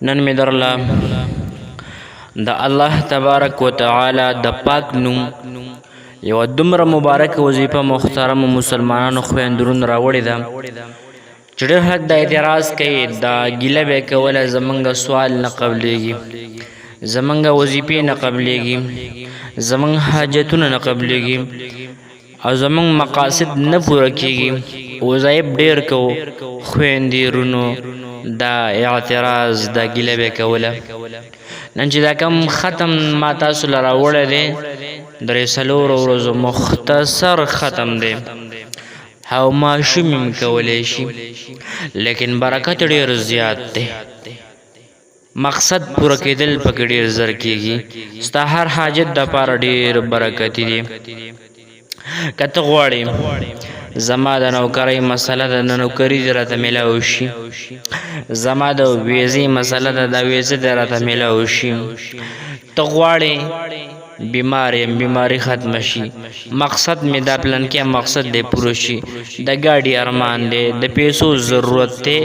نن می درلا د الله تبارک وتعالى د پاک نوم یو دومره مبارک وظیفه محترم مسلمانانو خویندرون راوړې ده چې ډېر حد د اعتراض کوي دا ګیله به کوله زمونږ سوال نه قبلیږي زمونږ وظیفې نه قبلیږي زمونږ حاجتونه نه قبلیږي او زمونږ مقاصد نه پوره کیږي وظایف ډېر کوو خویندې رونو دا اعتراض دا ګیله به کوله نن چې دا کم ختم ما تاسو له راوړی دی درې څلورو ورځو مختصر ختم دی او ماشوم هم کولی شي لیکن برکت ډېر زیات دی مقصد پوره کېدل پکې ډېر زر کېږي ستا هر حاجت دپاره ډېر برکتي دی که ته غواړې زما د نوکرۍ مسله ده د نوکري دې راته میلاو شي زما د ویزې مسله ده د ویزه دې راته میلاو شي ته غواړې بیمار یم بیماري ختمه شي مقصد مې دا پلانکیا مقصد دې پوره شي د ګاډي ارمان دی د پیسو ضرورت دی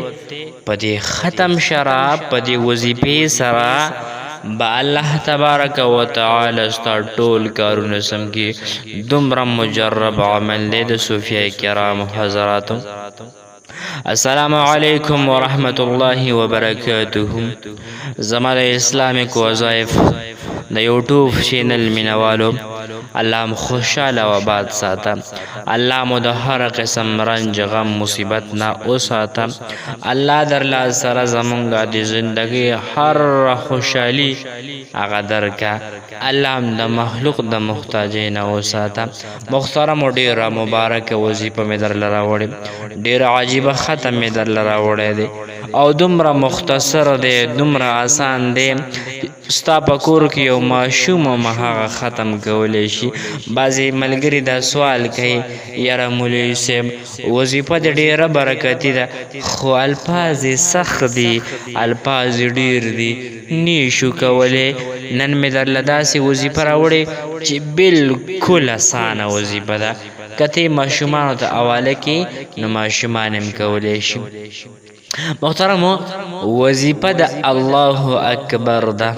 په دې ختم شره په دې وظیفې سره با الله تبارک وتعالی ستا ټول کارونه سم کی دومره مجرب عمل دی د صوفیه کرام حضراتو السلام علیکم ورحمت الله وبرکاته زما د اسلامیک وظایف د یوټیوب چینل مینوالو الله مو خوشحاله و آباد ساته الله مو د هر قسم رنج غم مصیبت نه وساته الله درله سره زمونږ د زندګۍ هر خوشحالي هغه درکه الله هم د مخلوق د محتاجۍ نه وساته محترم و ډېره مبارکه وظیفه مې درله راوړې ډېره عجیبه ختم مې درله راوړی دی او دومره مختصر دی دومره آسان دی ستا په کور کې یو ماشوم هم هغه ختم کولی شي بعضې ملګري دا سوال کوي یاره مولوي صاحب وظیفه دې ډېره برکتي ده خو الفاظ یې سخت دي الفاظ یې ډېر دي نیشو کولی نن مې درله داسې وظیفه راوړې چې بلکل اسانه وظیفه ده که ته ماشومانو ته حواله کړې نو ماشومان هم کولی شي محترمو وظیفه د الله اکبر ده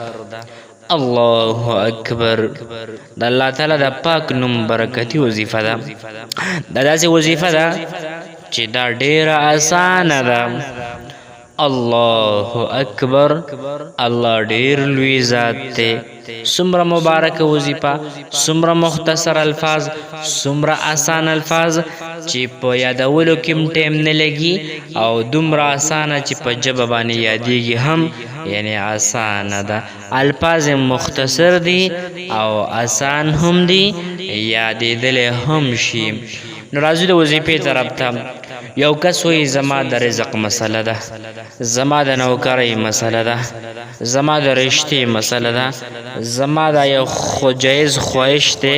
الله اکبر د الله تعالی د پاک نوم برکتي وظیفه ده دا داسې وظیفه ده چې دا ډېره اسانه ده الله اکبر الله ډېر لوی ذات دی څومره مبارکه وظیفه څومره مختصر الفاظ څومره آسان الفاظ چې په یادولو کې هم ټیم نه لګي او دومره اسانه چې په ژبه باندې یادېږي هم یعنی اسانه ده الفاظ مختصر دي او آسان هم دي یادېدلی هم شي نو راځو د وظیفې طرف ته یو کس وایي زما د رزق مسله ده زما د نوکرۍ مسله ده زما د رشتې مسله ده زما دا یو جایز خواهش دی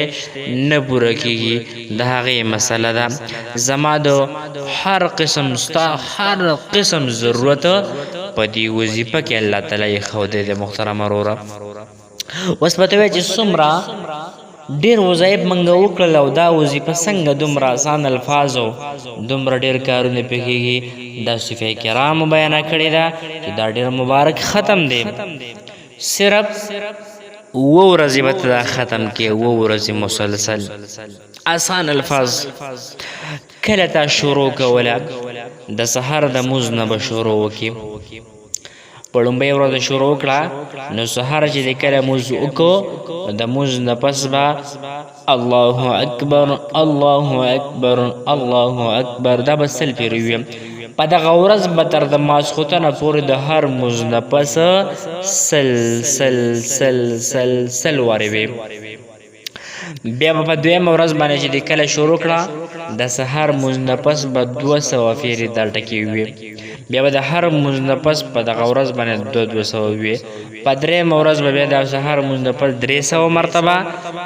نه پوره کېږي د هغې مسله ده زما د هر قسم ستا هر قسم ضرورت په دې وظیفه کې الله تعالی ایښودی دی محترمه وروره اوس به ته وایې چې څومره ډېر وظایف موږ وکړل او دا وظیفه څنګه دومره آسان الفاظو دومره ډېر کارونه پې کېږي دا صوفیه کرامو بیانه کړې ده چې دا ډېر مبارک ختم دی صرف اووه ورځې به ته دا ختم کې اووه ورځې مسلسل آسان الفاظ کله تا شروع کوله د سهار د مونځ نه به شروع وکړي په لومبۍ ورځ شروع کړه نو سهار چې د کله مونځ وکړو د مونځ نه پس به الله اکبر الله اکبر الله اکبر دا به سل پېرې وي په دغه ورځ به تر د ماسخوتنه پورې د هر مونځ نه پس سل سل سل سل سل وارې وي بیا به په دویمه ورځ باندې چې د کله شروع کړه د سهار مونځ نه پس به 200 پېرې دا ټکې وي بیا به د هر مونځ نه پس په دغه ورځ باندې 200 وي په درېیمه ورځ به بیا د سهار مونځ نه پس 300 مرتبه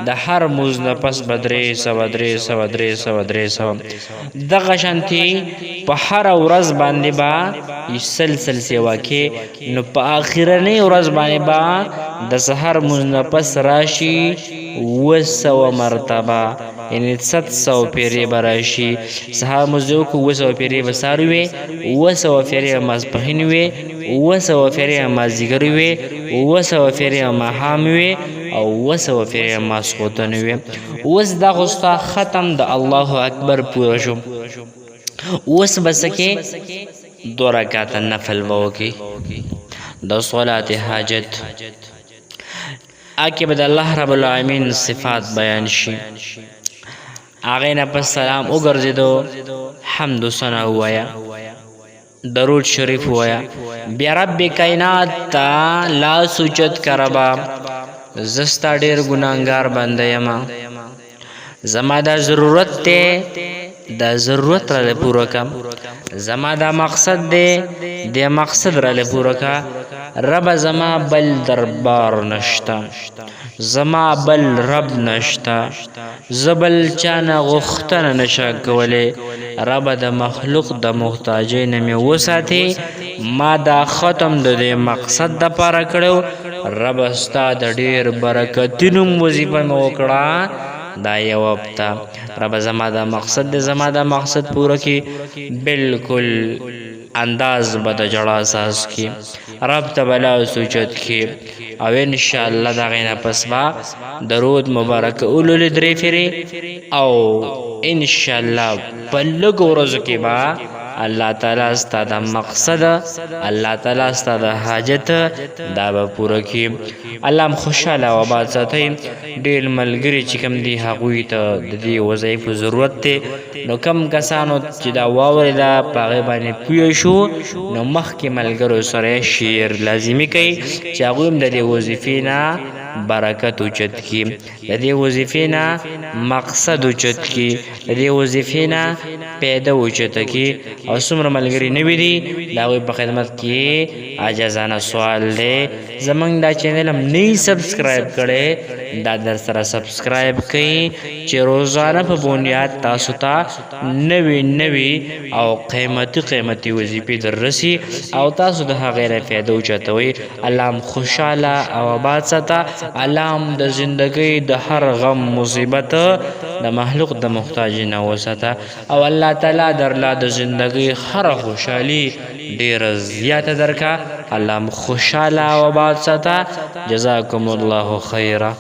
د هر مونځ نه پس به 300 دغه شانتې په هره ورځ باندې به سلسل سیوا کې نو په آخرنۍ ورځ باندې به د سهار مونځ نه پس راشي 200 مرتبه یعنی 700 پیرې به راشي. سهار مزدو کو 200 پیرې به سهار وي، 200 پیرې به ماسپښین وي، 200 پیرې به مازدیګر وي، 200 پیرې به ماښام وي او 200 پیرې به ماسخوتن وي. اوس دا خو ستا ختم د الله اکبر پوره شو. اوس به څه کې 2 رکعته نفل به وکړي د صلات حاجت. اکې به د الله رب العالمین صفات بیان شي. هغې نه پس سلام وګرځېدو، حمد و ثنا ووایه، درود شریف ووایه، بیا رب کائنات ته لاس اوچت که ربه زه ستا ډېر ګناهګار بنده یمه، زما دا ضرورت دی، دا ضرورت راله پوره کړه، زما دا مقصد دی، دا مقصد راله پوره کړه. ربه زما بل دربار نشته، زما بل رب نشته، زه بل چا نه غوښتنه نشه کولی. ربه د مخلوق د محتاجۍ نه مې وساتې، ما دا ختم د دې مقصد دپاره کړی. ربه ستا د ډېر برکتونو وظیفه مې وکړه دا یو هفته. ربه زما دا مقصد دی، زما دا مقصد پوره کړي. بالکل انداز به د جړا ساز کړي، رب ته به لاس اوچت کړي او انشاءالله د هغې نه پس به درود مبارک ولولي 3 پیرې او انشاءالله په لږو ورځو کې به الله تعالی ستا د مقصد، الله تعالی ستا د حاجت دا به پوره کړي. الله هم خوشحاله او آباد ساتئ. ډېر ملګري چې کوم دي هغوی ته د دې وظایفو ضرورت دی، نو کم کسانو چې دا واورېده په هغې باندې پوه شو، نو مخکې ملګرو سره شیر لازمي کوي چې هغوی هم د دې وظیفې نه برکت اوچت کړي، د دې وظیفې نه مقصد اوچت کړي، د دې وظیفې نه پیدا اوچته کړي. او څومره ملګري نوي دي د هغوی په خدمت کې عاجزانه سوال دی، زموږ دا چینل هم نه یې سبسکرایب کړی، دا در سره سبسکرایب کړئ چې روزانه په بنیاد تاسو ته نوې نوې او قیمتي وظیفې در رسي او تاسو د هغې نه فایده اوچتوئ. الله هم خوشحاله او آباد ساته. الله هم د زندګۍ د هر غم مصیبت د مخلوق د محتاجۍ نه وساته او الله تعالی درله د زندګۍ هره خوشحالي ډېره زیاته درکړه. الله هم خوشحاله او آباد ساته. جزاکم الله خیره.